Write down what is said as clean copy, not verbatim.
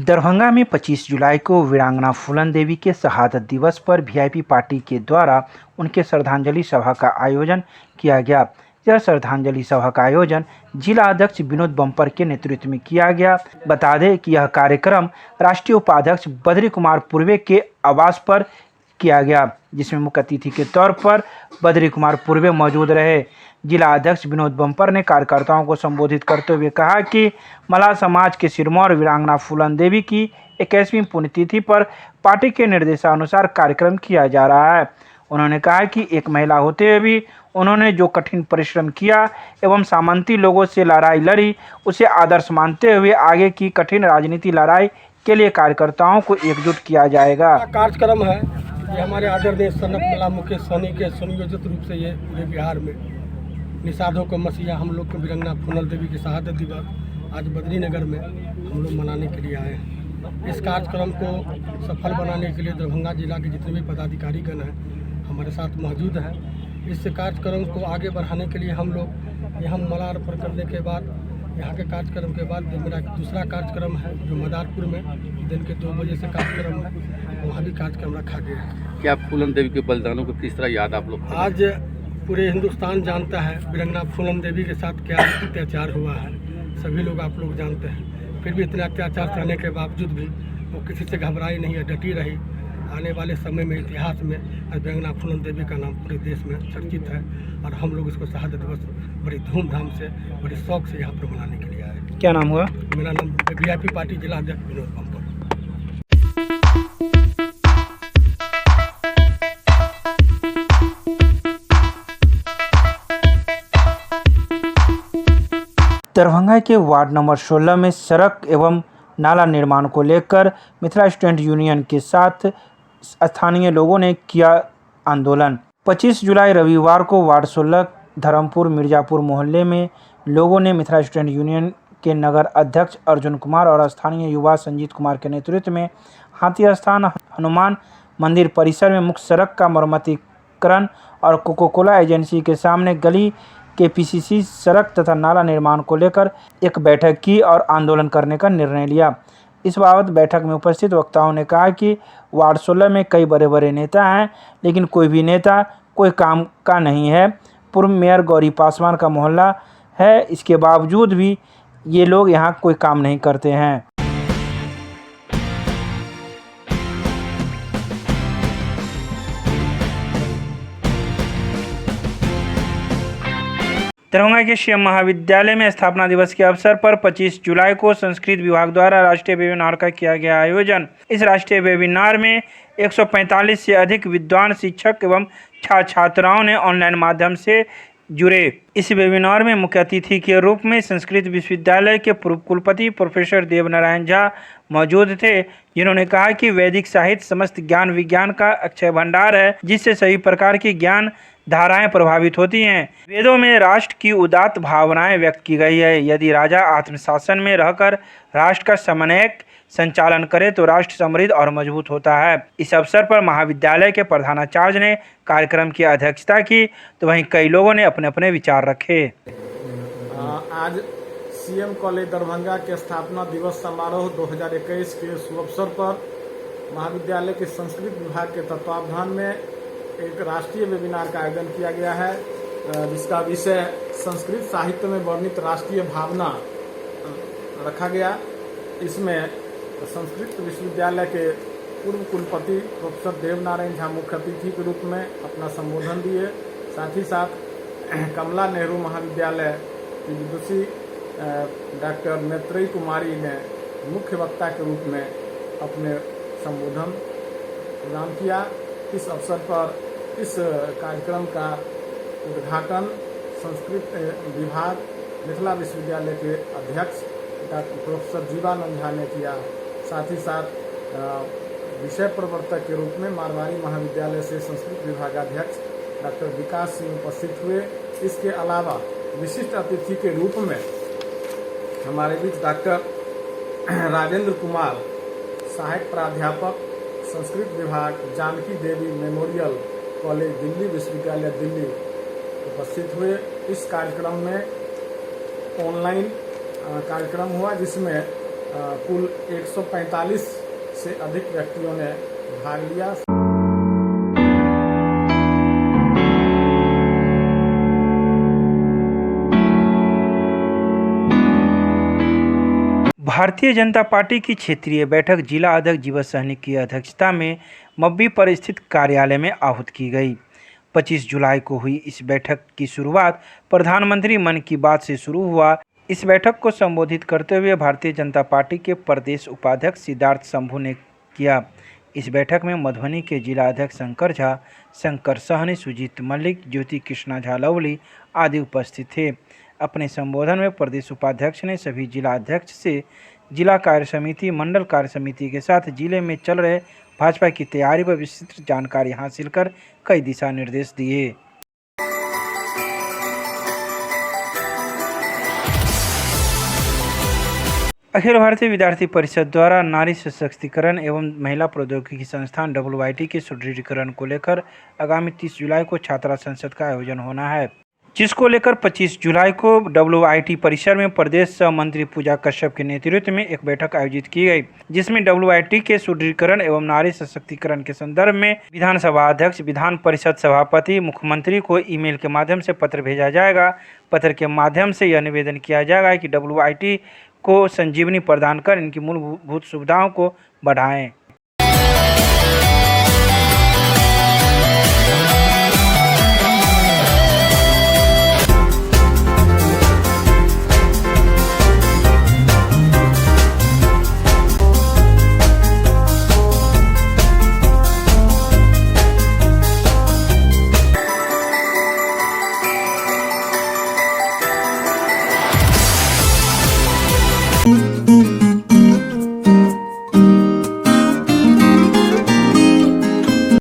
दरभंगा में 25 जुलाई को वीरांगना फूलन देवी के शहादत दिवस पर वीआईपी पार्टी के द्वारा उनके श्रद्धांजलि सभा का आयोजन किया गया। यह श्रद्धांजलि सभा का आयोजन जिला अध्यक्ष विनोद बम्पर के नेतृत्व में किया गया। बता दें कि यह कार्यक्रम राष्ट्रीय उपाध्यक्ष बद्री कुमार पूर्वे के आवास पर किया गया, जिसमें मुख्य अतिथि के तौर पर बद्री कुमार पूर्वे मौजूद रहे। जिला अध्यक्ष विनोद बम्पर ने कार्यकर्ताओं को संबोधित करते हुए कहा कि मल्लाह समाज के सिरमौर वीरांगना फूलन देवी की 21वीं पुण्यतिथि पर पार्टी के निर्देशानुसार कार्यक्रम किया जा रहा है। उन्होंने कहा कि एक महिला होते हुए भी उन्होंने जो कठिन परिश्रम किया एवं सामंती लोगों से लड़ाई लड़ी, उसे आदर्श मानते हुए आगे की कठिन राजनीति लड़ाई के लिए कार्यकर्ताओं को एकजुट किया जाएगा। कार्यक्रम है ये हमारे आदरणीय सनक मल्लाह मुकेश सहनी के सुनियोजित रूप से ये पूरे बिहार में निषादों को मसीहा हम लोग को वीरांगना फूलन देवी की शहादत दिवस आज बद्रीनगर में हम लोग मनाने के लिए आए हैं। इस कार्यक्रम को सफल बनाने के लिए दरभंगा जिला के जितने भी पदाधिकारीगण हैं हमारे साथ मौजूद हैं। इस कार्यक्रम को आगे बढ़ाने के लिए हम लोग यहाँ माला अर्पण करने के बाद यहाँ के कार्यक्रम के बाद मेरा दूसरा कार्यक्रम है जो मदारपुर में दिन के 2 बजे से कार्यक्रम है, वहाँ भी कार्यक्रम रखा गया है। क्या फूलन देवी के बलिदानों को किस तरह याद आप लोग? आज पूरे हिंदुस्तान जानता है वीरांगना फूलन देवी के साथ क्या अत्याचार हुआ है, सभी लोग आप लोग जानते हैं। फिर भी इतने अत्याचार सहने के बावजूद भी वो किसी से घबराई नहीं है, डटी रही। आने वाले समय में इतिहास में वीरांगना फूलन देवी का नाम पूरे देश में चर्चित है और हम लोग इसको शहादत दिवस बड़ी धूमधाम से बड़े शौक से यहाँ पर मनाने के लिए आए। क्या नाम हुआ? मेरा नाम वीआईपी पार्टी जिला अध्यक्ष विनोद बम्पर। दरभंगा के वार्ड नंबर 16 में सड़क एवं नाला निर्माण को लेकर मिथिला स्टूडेंट यूनियन के साथ स्थानीय लोगों ने किया आंदोलन। 25 जुलाई रविवार को वार्ड 16 धर्मपुर मिर्जापुर मोहल्ले में लोगों ने मिथिला स्टूडेंट यूनियन के नगर अध्यक्ष अर्जुन कुमार और स्थानीय युवा संजीत कुमार के नेतृत्व में हाथी स्थान हनुमान मंदिर परिसर में मुख्य सड़क का मरम्मतीकरण और कोको कोला एजेंसी के सामने गली के पीसीसी सड़क तथा नाला निर्माण को लेकर एक बैठक की और आंदोलन करने का निर्णय लिया। इस बाबत बैठक में उपस्थित वक्ताओं ने कहा कि वार्ड 16 में कई बड़े बड़े नेता हैं, लेकिन कोई भी नेता कोई काम का नहीं है। पूर्व मेयर गौरी पासवान का मोहल्ला है, इसके बावजूद भी ये लोग यहाँ कोई काम नहीं करते हैं। दरभंगा के सीएम महाविद्यालय में स्थापना दिवस के अवसर पर 25 जुलाई को संस्कृत विभाग द्वारा राष्ट्रीय वेबिनार का किया गया आयोजन। इस राष्ट्रीय वेबिनार में 145 से अधिक विद्वान शिक्षक एवं छात्राओं ने ऑनलाइन माध्यम से जुड़े। इस वेबिनार में मुख्य अतिथि के रूप में संस्कृत विश्वविद्यालय के पूर्व कुलपति प्रोफेसर देवनारायण झा मौजूद थे, जिन्होंने कहा कि वैदिक साहित्य समस्त ज्ञान विज्ञान का अक्षय भंडार है, जिससे सभी प्रकार की ज्ञान धाराएं प्रभावित होती हैं। वेदों में राष्ट्र की उदात्त भावनाएं व्यक्त की गई है। यदि राजा आत्मशासन में रहकर राष्ट्र का समन्वयक संचालन करे तो राष्ट्र समृद्ध और मजबूत होता है। इस अवसर पर महाविद्यालय के प्रधानाचार्य ने कार्यक्रम की अध्यक्षता की, तो वहीं कई लोगों ने अपने अपने विचार रखे। आज सीएम कॉलेज दरभंगा के स्थापना दिवस समारोह 2021 के शुभ अवसर पर महाविद्यालय के संस्कृत विभाग के तत्वावधान में एक राष्ट्रीय वेबिनार का आयोजन किया गया है, जिसका विषय संस्कृत साहित्य में वर्णित राष्ट्रीय भावना रखा गया। इसमें संस्कृत विश्वविद्यालय के पूर्व कुलपति प्रोफेसर देवनारायण झा मुख्य अतिथि के रूप में अपना संबोधन दिए। साथ ही साथ कमला नेहरू महाविद्यालय की विदुषी डॉक्टर मैत्रेयी कुमारी ने मुख्य वक्ता के रूप में अपने संबोधन प्रदान किया। इस अवसर पर इस कार्यक्रम का उद्घाटन संस्कृत विभाग मिथिला विश्वविद्यालय के अध्यक्ष डॉक्टर प्रोफेसर जीवानंद झा ने किया। साथ ही साथ विषय प्रवर्तक के रूप में मारवाड़ी महाविद्यालय से संस्कृत विभागाध्यक्ष डॉक्टर विकास सिंह उपस्थित हुए। इसके अलावा विशिष्ट अतिथि के रूप में हमारे बीच डॉक्टर राजेंद्र कुमार सहायक प्राध्यापक संस्कृत विभाग जानकी देवी मेमोरियल कॉलेज दिल्ली विश्वविद्यालय दिल्ली उपस्थित हुए। इस कार्यक्रम में ऑनलाइन कार्यक्रम हुआ, जिसमें कुल 145 से अधिक व्यक्तियों ने भाग लिया। भारतीय जनता पार्टी की क्षेत्रीय बैठक जिला अध्यक्ष जीवन सहनी की अध्यक्षता में मब्बी पर स्थित कार्यालय में आहूत की गई। 25 जुलाई को हुई इस बैठक की शुरुआत प्रधानमंत्री मन की बात से शुरू हुआ। इस बैठक को संबोधित करते हुए भारतीय जनता पार्टी के प्रदेश उपाध्यक्ष सिद्धार्थ शंभू ने किया। इस बैठक में मधुबनी के जिला अध्यक्ष शंकर झा, शंकर सहनी, सुजीत मलिक, ज्योति कृष्णा झा लवली आदि उपस्थित थे। अपने संबोधन में प्रदेश उपाध्यक्ष ने सभी जिला अध्यक्ष से जिला कार्य समिति, मंडल कार्य समिति के साथ जिले में चल रहे भाजपा की तैयारी पर विस्तृत जानकारी हासिल कर कई दिशा निर्देश दिए। अखिल भारतीय विद्यार्थी परिषद द्वारा नारी सशक्तिकरण एवं महिला प्रौद्योगिकी संस्थान WIT के सुदृढ़ीकरण को लेकर आगामी 30 जुलाई को छात्रा संसद का आयोजन होना है, जिसको लेकर 25 जुलाई को WIT परिसर में प्रदेश सह मंत्री पूजा कश्यप के नेतृत्व में एक बैठक आयोजित की गई, जिसमें WIT के सुदृढ़ीकरण एवं नारी सशक्तिकरण के संदर्भ में विधानसभा अध्यक्ष, विधान परिषद सभापति, मुख्यमंत्री को ईमेल के माध्यम से पत्र भेजा जाएगा। पत्र के माध्यम से यह निवेदन किया जाएगा कि WIT को संजीवनी प्रदान कर इनकी मूलभूत सुविधाओं को बढ़ाएं।